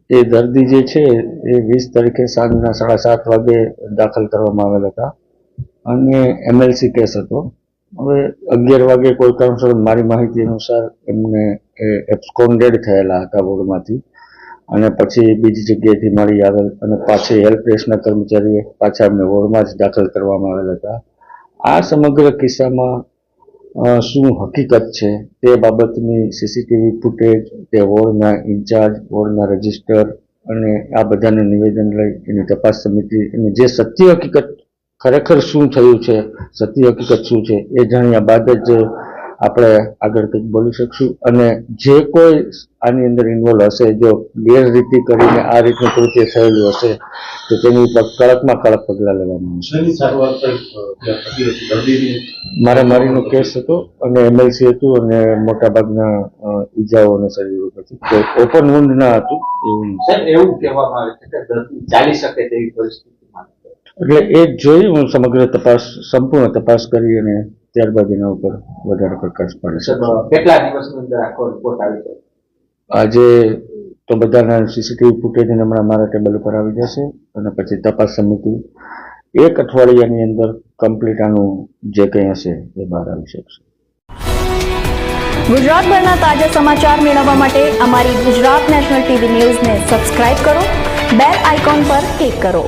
એ દર્દી જે છે એ 20 તારીખે સાંજના 7:30 વાગે દાખલ કરવામાં આવેલ હતા અને એમએલસી કેસ હતો. હવે 11 વાગે કોઈ કારણસર મારી માહિતી અનુસાર એમને એબ્સ્કોન્ડેડ થયેલા હતા વોર્ડમાંથી અને પછી બીજી જગ્યાએથી મળી આવેલ અને પાછી હેલ્પ ડેસ્કના કર્મચારીએ પાછા એમને વોર્ડમાં જ દાખલ કરવામાં આવેલ હતા. આ સમગ્ર કિસ્સામાં શું હકીકત છે તે બાબતની સીસીટીવી ફૂટેજ, તે વોર્ડના ઇન્ચાર્જ, વોર્ડના રજિસ્ટર અને આ બધાનું નિવેદન લઈ એની તપાસ સમિતિ અને જે સત્ય હકીકત ખરેખર શું થયું છે, સત્ય હકીકત શું છે એ જાણ્યા બાદ જ આપણે આગળ કંઈક બોલી શકશું. અને જે કોઈ આની અંદર ઇન્વોલ્વ હશે, જો ગેરરીતિ કરીને આ રીતનું કૃત્ય થયેલું હશે તો તેની ઉપર કડકમાં કડક પગલાં લેવામાં આવશે. મારામારીનો કેસ હતો અને એમએલસી હતું અને મોટાભાગના ઈજાઓ અને શરીર ઉપરથી ઓપન વુન્ડ ના હતું એવું કહેવામાં આવે છે કે દર્દી ચાલી શકે તેવી પરિસ્થિતિમાં. એટલે એ જોઈ હું સમગ્ર સંપૂર્ણ તપાસ કરી અને ત્યારબાદ એના ઉપર વધારે પ્રકાશ પાડે છે. કેટલા દિવસની અંદર આખો રિપોર્ટ આવી જાય? આજે તો બધાના સીસીટીવી ફૂટેજ હમણાં મારા ટેબલ ઉપર આવી જશે અને પછી તપાસ સમિતિ 1 અઠવાડિયાની અંદર કમ્પ્લીટ આનું જે કંઈ હશે એ બહાર આવી શકશે. ગુજરાતભરના તાજા સમાચાર મેળવવા માટે અમારી ગુજરાત નેશનલ ટીવી ન્યૂઝને સબસ્ક્રાઇબ કરો, બેલ આઇકોન પર ક્લિક કરો.